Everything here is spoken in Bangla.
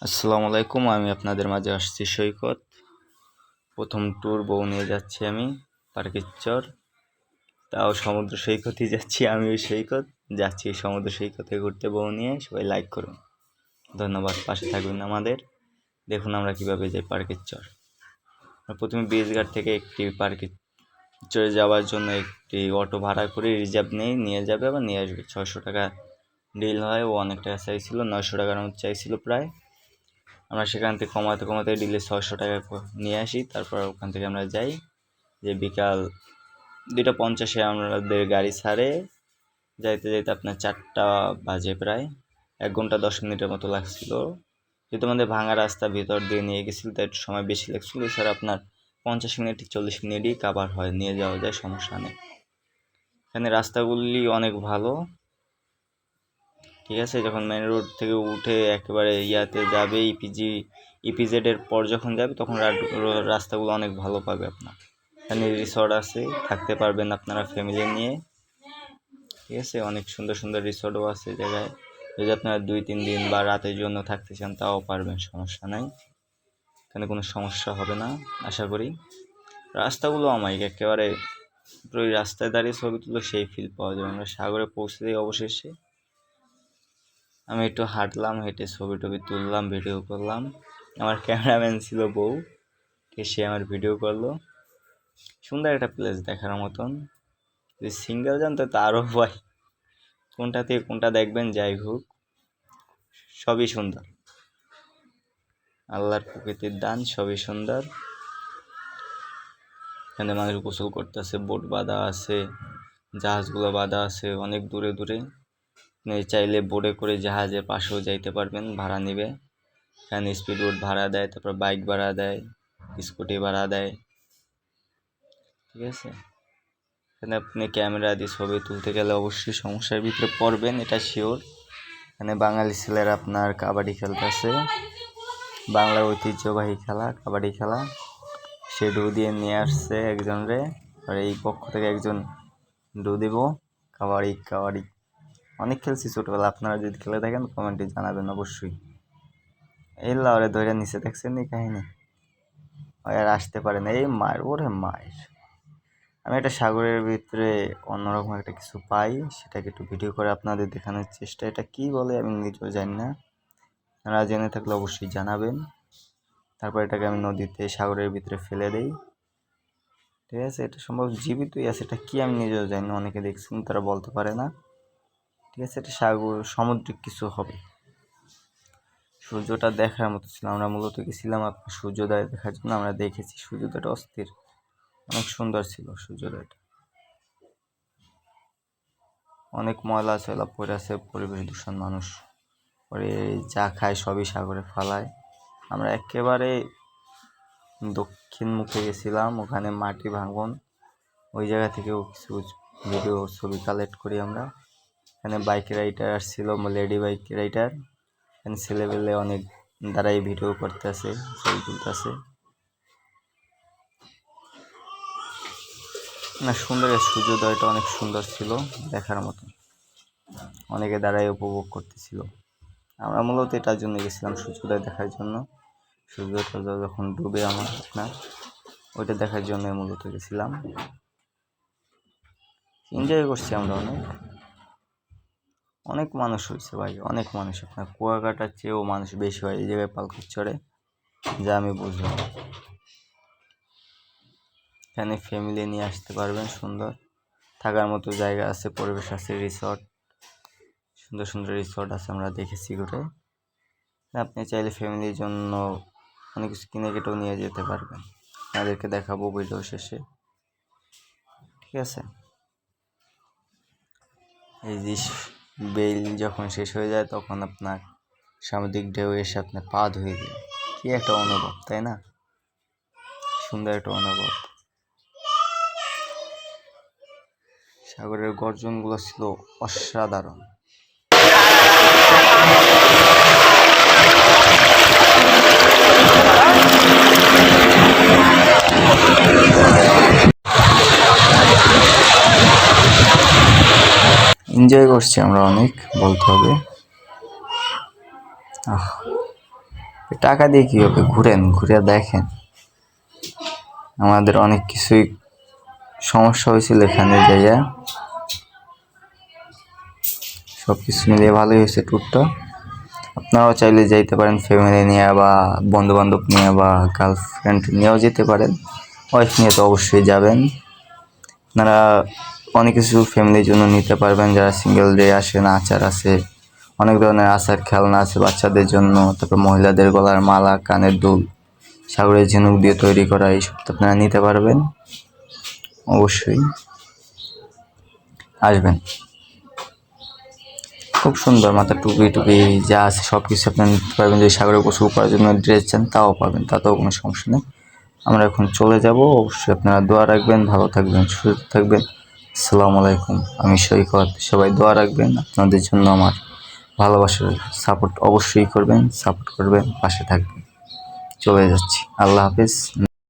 আসসালামু আলাইকুম। আমি আপনাদের মাঝে আসছি সৈকত। প্রথম ট্যুর বউ নিয়ে যাচ্ছি আমি পার্কের চর, তাও সমুদ্র সৈকতই যাচ্ছি। আমি ওই সৈকত যাচ্ছি সমুদ্র সৈকতে ঘুরতে বউ নিয়ে। সবাই লাইক করুন, ধন্যবাদ। পাশে থাকবেন আমাদের। দেখুন আমরা কীভাবে যাই পার্কের চর। প্রথমে ব্রিজঘাট থেকে একটি পার্কের চরে যাওয়ার জন্য একটি অটো ভাড়া করে রিজার্ভ নিয়ে যাবে, আবার নিয়ে আসবে। 600 টাকা ডিল হয়। ও অনেক টাকা চাইছিল, 900 টাকার মতো চাইছিল প্রায়। আমরা সেখান থেকে কমাতে কমাতে ডিলে 600 টাকা নিয়ে আসি। তারপর ওখান থেকে আমরা যাই, যে বিকাল 2:50 আমাদের গাড়ি ছাড়ে। যাইতে যাইতে আপনার 4টা বাজে, প্রায় 1 ঘন্টা 10 মিনিটের মতো লাগছিল। যেহেতু আমাদের ভাঙা রাস্তা ভিতর দিয়ে নিয়ে গেছিল, তাই একটু সময় বেশি লাগছিল। এছাড়া আপনার 50 মিনিট 40 মিনিটই কাভার হয়, নিয়ে যাওয়া যায়, সমস্যা নেই। এখানে রাস্তাগুলি অনেক ভালো, ঠিক আছে। যখন মেন রোড থেকে উঠে একেবারে ইয়াতে যাবে, ইপিজেডের পর যখন যাবে, তখন রাস্তাগুলো অনেক ভালো পাবে আপনার। এখানে রিসর্ট আছে, থাকতে পারবেন আপনারা ফ্যামিলি নিয়ে, ঠিক আছে। অনেক সুন্দর সুন্দর রিসর্টও আছে জায়গায়। যদি আপনারা 2-3 দিন বা রাতের জন্য থাকতে চান, তাও পারবেন, সমস্যা নাই। এখানে কোনো সমস্যা হবে না আশা করি। রাস্তাগুলো অমায়িক একেবারে, ওই রাস্তায় দাঁড়িয়ে ছবি তুলে সেই ফিল পাওয়া যাবে। আমরা সাগরে পৌঁছে দিই অবশেষে। আমি একটু হাঁটলাম, হেঁটে ছবি টবি তুললাম, ভিডিও করলাম। আমার ক্যামেরাম্যান ছিল বউ, সে আমার ভিডিও করলো। সুন্দর একটা প্লেস, দেখার মতন। যদি সিঙ্গেল যান তো আরও ভয়, কোনটা থেকে কোনটা দেখবেন। যাই হোক, সবই সুন্দর, আল্লাহর প্রকৃতির দান, সবই সুন্দর। এখানে মানুষ গোসল করতেছে, বোট বাঁধা আছে, জাহাজগুলো বাঁধা আছে অনেক দূরে দূরে। চাইলে বোটে করে জাহাজের পাশেও যাইতে পারবেন, ভাড়া নিবে। এখানে স্পিড বোট ভাড়া দেয়, তারপর বাইক ভাড়া দেয়, স্কুটি ভাড়া দেয়, ঠিক আছে। এখানে আপনি ক্যামেরা দিয়ে ছবি তুলতে গেলে অবশ্যই সমস্যার ভিতরে পড়বেন, এটা শিওর। এখানে বাঙালি ছেলেরা আপনার কাবাডি খেলতেছে, বাংলার ঐতিহ্যবাহী খেলা কাবাডি খেলা। সে ডু দিয়ে নিয়ে আসছে একজন রে, আর এই পক্ষ থেকে একজন ডু দিব। কাবাডি কাবাডি অনেক খেলছি ছোটবেলা। আপনারা যদি খেলে থাকেন কমেন্টে জানাবেন অবশ্যই। এই লাউরে ধরে নিচে, দেখছেন নি কাহিনী? আর আসতে পারে না, এই মায়ের ওরে মায়ের। আমি একটা সাগরের ভিতরে অন্যরকম একটা কিছু পাই, সেটাকে একটু ভিডিও করে আপনাদের দেখানোর চেষ্টা। এটা কি বলে আমি নিজেও জানি না, আপনারা জেনে থাকলে অবশ্যই জানাবেন। তারপর এটাকে আমি নদীতে সাগরের ভিতরে ফেলে দেই, ঠিক আছে। এটা সম্ভব জীবিতই আছে, এটা কি আমি নিজেও জানি না। অনেকে দেখছেন, তারা বলতে পারে না, ঠিক আছে। এটা সামুদ্রিক কিছু হবে। সূর্যটা দেখার মতো ছিল। আমরা মূলত গেছিলাম আপনার সূর্যোদয় দেখার জন্য। আমরা দেখেছি সূর্যোদয়টা অস্থির, অনেক সুন্দর ছিল সূর্যোদয়টা। অনেক ময়লা চলা পড়ে আছে, পরিবেশ দূষণ, মানুষ পরে যা খায় সবই সাগরে ফালায়। আমরা একেবারে দক্ষিণ মুখে গেছিলাম, ওখানে মাটি ভাঙন, ওই জায়গা থেকেও কিছু ভিডিও ছবি কালেক্ট করি আমরা। এখানে বাইক রাইডার আসছিল, লেডি বাইক রাইডার। এখানে ছেলেবেলে অনেক দ্বারাই ভিডিও করতেছে, ছবি তুলতেছে। না, সুন্দর, সূর্যোদয়টা অনেক সুন্দর ছিল, দেখার মতো। অনেকে দ্বারাই উপভোগ করতেছিল। আমরা মূলত এটার জন্য গেছিলাম, সূর্যোদয় দেখার জন্য। সূর্যটা যখন ডুবে আপনার, ওইটা দেখার জন্য মূলত গেছিলাম। এনজয় করছি আমরা অনেক। অনেক মানুষ হয়েছে ভাই, অনেক মানুষ। আপনার কুয়াকাটার চেয়েও মানুষ বেশি হয় এই জায়গায় পালকির চড়ে, যা আমি বুঝলাম। এখানে ফ্যামিলি নিয়ে আসতে পারবেন, সুন্দর থাকার মতো জায়গা আছে, পরিবেশ আছে, রিসর্ট, সুন্দর সুন্দর রিসর্ট আছে, আমরা দেখেছি ঘুরে। আপনি চাইলে ফ্যামিলির জন্য অনেক কিছু কিনে কেটেও নিয়ে যেতে পারবেন, আপনাদেরকে দেখাবো ভিডিও শেষে, ঠিক আছে। এই যে বেল যখন শেষ হয়ে যায়, তখন আপনার সামুদ্রিক ঢেউ এসে আপনার পা ধুয়ে দেয়, কি একটা অনুভব, তাই না? সুন্দর একটা অনুভব। সাগরের গর্জনগুলো ছিল অসাধারণ। এনজয় করছি আমরা অনেক, বলতে হবে। টাকা দিয়ে কি হবে, ঘুরেন, ঘুরে দেখেন। আমাদের অনেক কিছুই সমস্যা হয়েছিল এখানে যাইয়া, সবকিছু মিলিয়ে ভালোই হয়েছে ট্যুরটা। আপনারাও চাইলে যাইতে পারেন ফ্যামিলি নিয়ে বা বন্ধু বান্ধব নিয়ে বা গার্লফ্রেন্ড নিয়েও যেতে পারেন। ওয়াইফ নিয়ে তো অবশ্যই যাবেন। আপনারা অনেক কিছু ফ্যামিলির জন্য নিতে পারবেন, যারা সিঙ্গেল ডে আসেন। আচার আছে, অনেক ধরনের আচার, খেলনা আছে বাচ্চাদের জন্য, তারপর মহিলাদের গলার মালা, কানের দুল, সাগরের ঝিনুক দিয়ে তৈরি করা, এইসব তো আপনারা নিতে পারবেন। অবশ্যই আসবেন। খুব সুন্দর, মাথা টুপি টুপি যা আছে সব কিছু আপনারা নিতে পারবেন। যদি সাগরে গোসল করার জন্য ড্রেস চান তাও পাবেন, তাতেও কোনো সমস্যা নেই। আমরা এখন চলে যাব। অবশ্যই আপনারা দোয়া রাখবেন, ভালো থাকবেন, সুস্থ থাকবেন। আসসালামু আলাইকুম, আমি সৈকত। সবাই দোয়া রাখবেন, আপনাদের জন্য আমার ভালোবাসার সাপোর্ট অবশ্যই করবেন, পাশে থাকবেন। চলে যাচ্ছি, আল্লাহ হাফেজ।